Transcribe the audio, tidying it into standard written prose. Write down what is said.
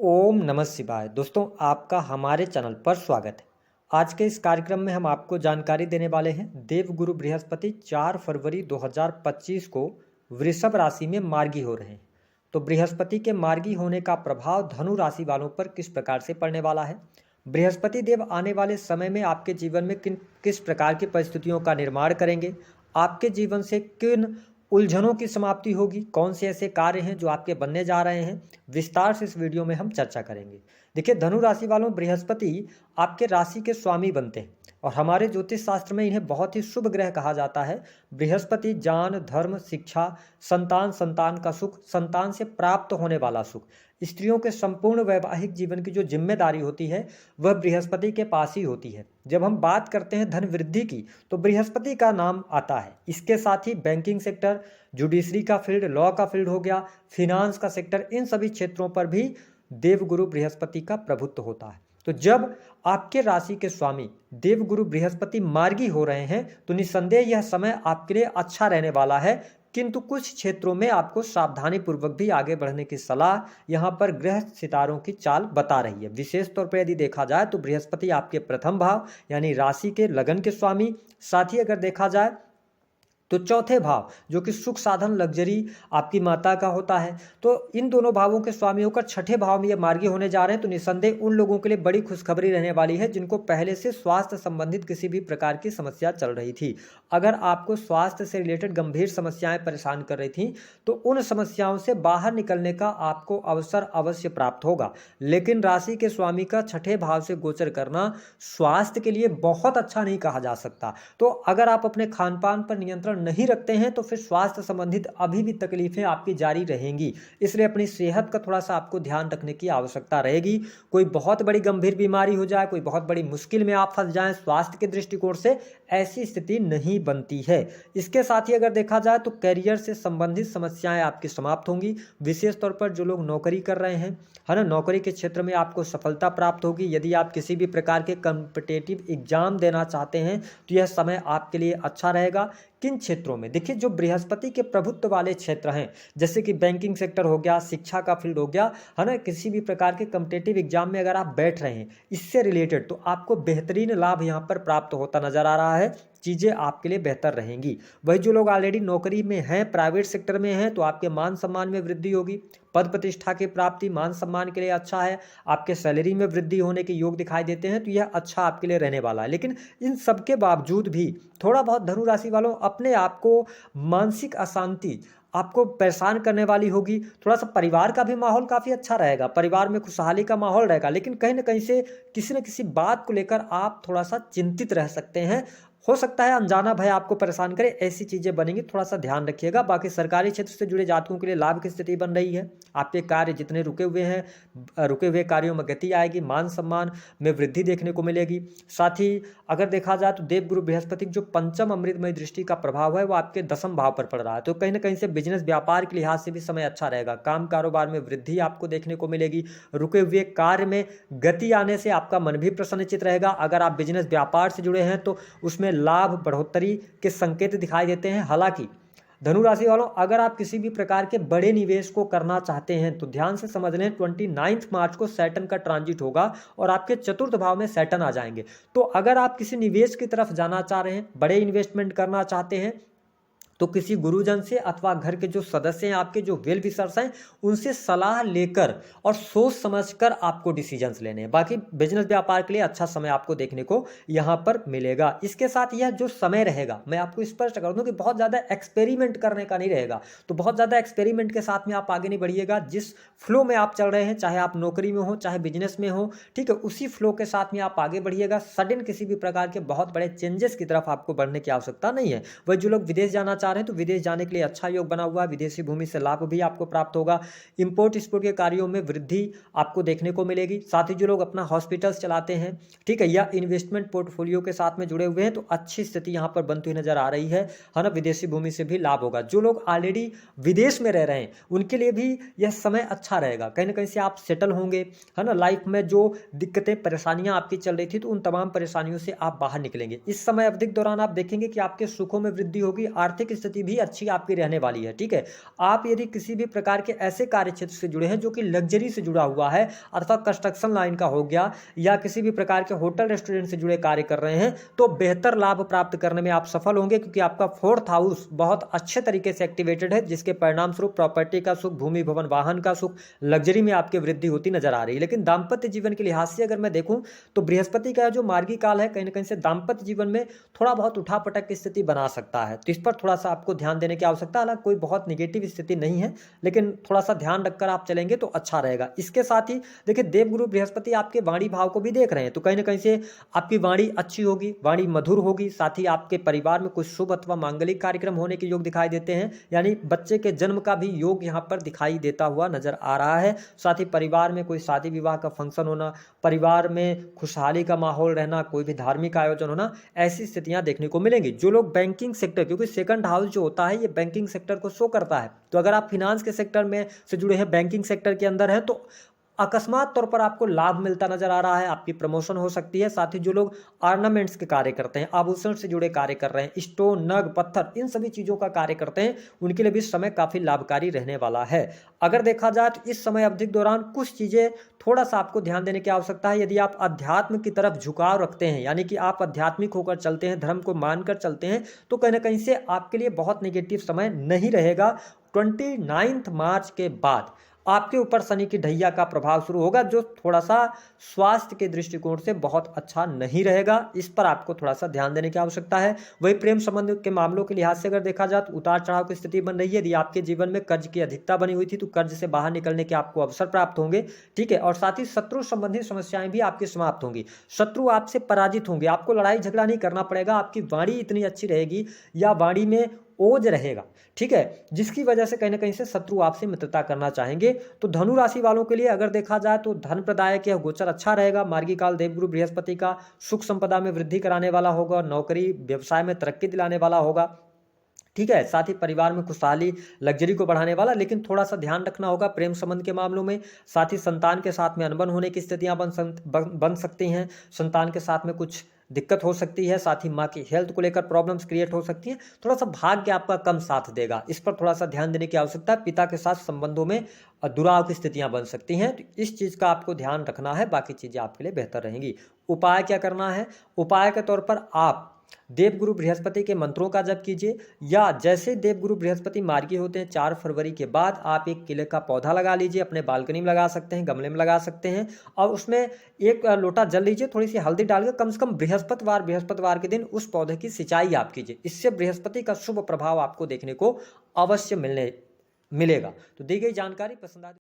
ओम नमः शिवाय। दोस्तों, आपका हमारे चैनल पर स्वागत है। आज के इस कार्यक्रम में हम आपको जानकारी देने वाले हैं देवगुरु बृहस्पति 4 फरवरी 2025 को वृषभ राशि में मार्गी हो रहे हैं। तो बृहस्पति के मार्गी होने का प्रभाव धनु राशि वालों पर किस प्रकार से पड़ने वाला है, बृहस्पति देव आने वाले समय में आपके जीवन में किस प्रकार की परिस्थितियों का निर्माण करेंगे, आपके जीवन से किन उलझनों की समाप्ति होगी, कौन से ऐसे कार्य हैं जो आपके बनने जा रहे हैं, विस्तार से इस वीडियो में हम चर्चा करेंगे। देखिए, धनु राशि वालों, बृहस्पति आपके राशि के स्वामी बनते हैं और हमारे ज्योतिष शास्त्र में इन्हें बहुत ही शुभ ग्रह कहा जाता है। बृहस्पति ज्ञान, धर्म, शिक्षा, संतान, संतान का सुख, संतान से प्राप्त होने वाला सुख, स्त्रियों के संपूर्ण वैवाहिक जीवन की जो जिम्मेदारी होती है वह बृहस्पति के पास ही होती है। जब हम बात करते हैं धन वृद्धि की तो बृहस्पति का नाम आता है। इसके साथ ही बैंकिंग सेक्टर, जुडिशरी का फील्ड, लॉ का फील्ड हो गया, फिनांस का सेक्टर, इन सभी क्षेत्रों पर भी देवगुरु बृहस्पति का प्रभुत्व होता है। तो जब आपके राशि के स्वामी देवगुरु बृहस्पति मार्गी हो रहे हैं तो निस्संदेह यह समय आपके लिए अच्छा रहने वाला है, किंतु कुछ क्षेत्रों में आपको सावधानी पूर्वक भी आगे बढ़ने की सलाह यहाँ पर ग्रह सितारों की चाल बता रही है। विशेष तौर पर यदि देखा जाए तो बृहस्पति आपके प्रथम भाव यानी राशि के लगन के स्वामी, साथ ही अगर देखा जाए तो चौथे भाव जो कि सुख साधन लग्जरी आपकी माता का होता है, तो इन दोनों भावों के स्वामी होकर छठे भाव में ये मार्गी होने जा रहे हैं। तो निस्संदेह उन लोगों के लिए बड़ी खुशखबरी रहने वाली है जिनको पहले से स्वास्थ्य संबंधित किसी भी प्रकार की समस्या चल रही थी। अगर आपको स्वास्थ्य से रिलेटेड गंभीर समस्याएं परेशान कर रही थी तो उन समस्याओं से बाहर निकलने का आपको अवसर अवश्य प्राप्त होगा। लेकिन राशि के स्वामी का छठे भाव से गोचर करना स्वास्थ्य के लिए बहुत अच्छा नहीं कहा जा सकता। तो अगर आप अपने खान पान पर नियंत्रण नहीं रखते हैं तो फिर स्वास्थ्य संबंधित अभी भी तकलीफें आपकी जारी रहेंगी। इसलिए अपनी सेहत का थोड़ा सा आपको ध्यान रखने की आवश्यकता रहेगी। कोई बहुत बड़ी गंभीर बीमारी हो जाए, कोई बहुत बड़ी मुश्किल में आप फंस जाएं, स्वास्थ्य के दृष्टिकोण से ऐसी स्थिति नहीं बनती है। इसके साथ ही अगर देखा जाए तो करियर से संबंधित समस्याएं आपकी समाप्त होंगी। विशेष तौर पर जो लोग नौकरी कर रहे हैं, है ना, नौकरी के क्षेत्र में आपको सफलता प्राप्त होगी। यदि आप किसी भी प्रकार के कॉम्पिटिटिव एग्जाम देना चाहते हैं तो यह समय आपके लिए अच्छा रहेगा। किन क्षेत्रों में, देखिए, जो बृहस्पति के प्रभुत्व वाले क्षेत्र हैं जैसे कि बैंकिंग सेक्टर हो गया, शिक्षा का फील्ड हो गया, है ना, किसी भी प्रकार के कॉम्पिटिटिव एग्जाम में अगर आप बैठ रहे हैं इससे रिलेटेड तो आपको बेहतरीन लाभ यहाँ पर प्राप्त होता नजर आ रहा है। चीज़ें आपके लिए बेहतर रहेंगी। वही जो लोग ऑलरेडी नौकरी में हैं, प्राइवेट सेक्टर में हैं, तो आपके मान सम्मान में वृद्धि होगी। पद प्रतिष्ठा की प्राप्ति मान सम्मान के लिए अच्छा है। आपके सैलरी में वृद्धि होने के योग दिखाई देते हैं, तो यह अच्छा आपके लिए रहने वाला है। लेकिन इन सब के बावजूद भी थोड़ा बहुत धनु राशि वालों अपने आप को मानसिक अशांति आपको परेशान करने वाली होगी। थोड़ा सा परिवार का भी माहौल काफ़ी अच्छा रहेगा, परिवार में खुशहाली का माहौल रहेगा, लेकिन कहीं ना कहीं से किसी न किसी बात को लेकर आप थोड़ा सा चिंतित रह सकते हैं। हो सकता है अनजाना भय आपको परेशान करे, ऐसी चीज़ें बनेंगी, थोड़ा सा ध्यान रखिएगा। बाकी सरकारी क्षेत्र से जुड़े जातकों के लिए लाभ की स्थिति बन रही है। आपके कार्य जितने रुके हुए हैं, रुके हुए कार्यों में गति आएगी, मान सम्मान में वृद्धि देखने को मिलेगी। साथ ही अगर देखा जाए तो देवगुरु बृहस्पति जो पंचम अमृतमय दृष्टि का प्रभाव है वो आपके दसम भाव पर पड़ रहा है, तो कहीं ना कहीं से बिजनेस व्यापार के लिहाज से भी समय अच्छा रहेगा। काम कारोबार में वृद्धि आपको देखने को मिलेगी। रुके हुए कार्य में गति आने से आपका मन भी प्रसन्नचित रहेगा। अगर आप बिजनेस व्यापार से जुड़े हैं तो उसमें लाभ बढ़ोतरी के संकेत दिखाई देते हैं। हालांकि धनु राशि वालों, अगर आप किसी भी प्रकार के बड़े निवेश को करना चाहते हैं तो ध्यान से समझ लें, 29 मार्च को सैटर्न का ट्रांजिट होगा और आपके चतुर्थ भाव में सैटर्न आ जाएंगे। तो अगर आप किसी निवेश की तरफ जाना चाह रहे हैं, बड़े इन्वेस्टमेंट करना चाहते हैं, तो किसी गुरुजन से अथवा घर के जो सदस्य हैं, आपके जो वेल विशर्स हैं, उनसे सलाह लेकर और सोच समझकर आपको डिसीजंस लेने हैं। बाकी बिजनेस व्यापार के लिए अच्छा समय आपको देखने को यहाँ पर मिलेगा। इसके साथ यह जो समय रहेगा, मैं आपको स्पष्ट कर दूं कि बहुत ज़्यादा एक्सपेरिमेंट करने का नहीं रहेगा। तो बहुत ज़्यादा एक्सपेरिमेंट के साथ में आप आगे नहीं बढ़िएगा। जिस फ्लो में आप चल रहे हैं, चाहे आप नौकरी में हो चाहे बिजनेस में हो, ठीक है, उसी फ्लो के साथ में आप आगे बढ़िएगा। सडन किसी भी प्रकार के बहुत बड़े चेंजेस की तरफ आपको बढ़ने की आवश्यकता नहीं है। वही जो लोग विदेश जाना चाह रहे हैं तो विदेश जाने के लिए अच्छा योग बना हुआ है। विदेशी भूमि से लाभ भी आपको प्राप्त होगा। इंपोर्ट एक्सपोर्ट के कार्यों में वृद्धि आपको देखने को मिलेगी। साथ ही जो लोग अपना हॉस्पिटल्स चलाते हैं, ठीक है, या इन्वेस्टमेंट पोर्टफोलियो के साथ में जुड़े हुए हैं, तो अच्छी स्थिति यहाँ पर बनती हुई नजर आ रही है ना। विदेशी भूमि से भी लाभ होगा। जो लोग ऑलरेडी विदेश में रह रहे हैं उनके लिए भी यह समय अच्छा रहेगा। कहीं ना कहीं से आप सेटल होंगे, है ना। लाइफ में जो दिक्कतें परेशानियां आपकी चल रही थी तो उन तमाम परेशानियों से आप बाहर निकलेंगे। इस समय अवधि के दौरान आप देखेंगे कि आपके सुखों में वृद्धि होगी, आर्थिक स्थिति भी अच्छी आपकी रहने वाली है। ठीक है, आप यदि किसी भी प्रकार के ऐसे कार्य क्षेत्र से जुड़े हैं जो कि लग्जरी से जुड़ा हुआ है अर्थात कंस्ट्रक्शन लाइन का हो गया या किसी भी प्रकार के होटल रेस्टोरेंट से जुड़े कार्य कर रहे हैं, तो बेहतर लाभ प्राप्त करने में आप सफल होंगे, क्योंकि आपका 4th हाउस बहुत अच्छे तरीके से एक्टिवेटेड है, जिसके परिणाम स्वरूप प्रॉपर्टी का सुख, भूमि भवन वाहन का सुख, लग्जरी में आपकी वृद्धि होती नजर आ रही है। लेकिन दाम्पत्य जीवन के लिहाज से अगर मैं देखूं तो बृहस्पति का जो मार्गी काल है कहीं ना कहीं से दाम्पत्य जीवन में थोड़ा बहुत उठापटक की स्थिति बना सकता है, तो इस पर थोड़ा सा आपको ध्यान देने की आवश्यकता है। हालांकि कोई बहुत निगेटिव स्थिति नहीं है, लेकिन थोड़ा सा ध्यान रखकर आप चलेंगे तो अच्छा रहेगा। इसके साथ ही देखिए देवगुरु बृहस्पति आपके वाणी भाव को भी देख रहे हैं, तो कहीं ना कहीं से आपकी वाणी अच्छी होगी, वाणी मधुर होगी, साथ ही आपके परिवार में कुछ शुभ अथवा मांगलिक कार्यक्रम होने के योग दिखाई देते हैं, यानी बच्चे के जन्म का भी योग यहाँ पर दिखाई देता हुआ नजर आ रहा है। साथ ही परिवार में कोई शादी विवाह का फंक्शन होना, परिवार में खुशहाली का माहौल रहना, कोई भी धार्मिक आयोजन होना, ऐसी स्थितियां देखने को मिलेंगी। जो लोग बैंकिंग सेक्टर, क्योंकि सेकंड हाउस जो होता है ये बैंकिंग सेक्टर को शो करता है, तो अगर आप फिनांस के सेक्टर में से जुड़े हैं, बैंकिंग सेक्टर के अंदर हैं, तो अकस्मात तौर पर आपको लाभ मिलता नजर आ रहा है, आपकी प्रमोशन हो सकती है। साथ ही जो लोग ऑर्नामेंट्स के कार्य करते हैं, आभूषण से जुड़े कार्य कर रहे हैं, स्टोन, नग, पत्थर, इन सभी चीजों का कार्य करते हैं, उनके लिए भी समय काफी लाभकारी रहने वाला है। अगर देखा जाए तो इस समय अवधि के दौरान कुछ चीजें थोड़ा सा आपको ध्यान देने की आवश्यकता है। यदि आप अध्यात्म की तरफ झुकाव रखते हैं, यानी कि आप आध्यात्मिक होकर चलते हैं, धर्म को मानकर चलते हैं, तो कहीं ना कहीं से आपके लिए बहुत नेगेटिव समय नहीं रहेगा। 29 मार्च के बाद आपके ऊपर शनि की ढैया का प्रभाव शुरू होगा, जो थोड़ा सा स्वास्थ्य के दृष्टिकोण से बहुत अच्छा नहीं रहेगा। इस पर आपको थोड़ा सा ध्यान देने की आवश्यकता है। वही प्रेम संबंध के मामलों के लिहाज से अगर देखा जाए तो उतार चढ़ाव की स्थिति बन रही है। यदि आपके जीवन में कर्ज की अधिकता बनी हुई थी तो कर्ज से बाहर निकलने के आपको अवसर प्राप्त होंगे। ठीक है, और साथ ही शत्रु संबंधी समस्याएं भी आपकी समाप्त होंगी, शत्रु आपसे पराजित होंगे, आपको लड़ाई झगड़ा नहीं करना पड़ेगा, आपकी वाणी इतनी अच्छी रहेगी या वाणी में ओज रहेगा, ठीक है, जिसकी वजह से कहीं ना कहीं से शत्रु आपसे मित्रता करना चाहेंगे। तो धनु राशि वालों के लिए अगर देखा जाए तो धन प्रदायक यह गोचर अच्छा रहेगा। मार्गी काल देवगुरु बृहस्पति का सुख संपदा में वृद्धि कराने वाला होगा, नौकरी व्यवसाय में तरक्की दिलाने वाला होगा। ठीक है, साथ ही परिवार में खुशहाली, लग्जरी को बढ़ाने वाला, लेकिन थोड़ा सा ध्यान रखना होगा प्रेम संबंध के मामलों में। साथ ही संतान के साथ में अनबन होने की स्थितियां बन सकती हैं, संतान के साथ में कुछ दिक्कत हो सकती है। साथ ही माँ की हेल्थ को लेकर प्रॉब्लम्स क्रिएट हो सकती हैं। थोड़ा सा भाग्य आपका कम साथ देगा, इस पर थोड़ा सा ध्यान देने की आवश्यकता है। पिता के साथ संबंधों में दुराव की स्थितियां बन सकती हैं, तो इस चीज़ का आपको ध्यान रखना है, बाकी चीज़ें आपके लिए बेहतर रहेंगी। उपाय क्या करना है? उपाय के तौर पर आप देवगुरु बृहस्पति के मंत्रों का जप कीजिए, या जैसे देवगुरु बृहस्पति मार्गी होते हैं 4 फरवरी के बाद आप एक केले का पौधा लगा लीजिए, अपने बालकनी में लगा सकते हैं, गमले में लगा सकते हैं, और उसमें एक लोटा जल लीजिए, थोड़ी सी हल्दी डालकर कम से कम बृहस्पतिवार के दिन उस पौधे की सिंचाई आप कीजिए। इससे बृहस्पति का शुभ प्रभाव आपको देखने को अवश्य मिलेगा। तो दी गई जानकारी पसंद आ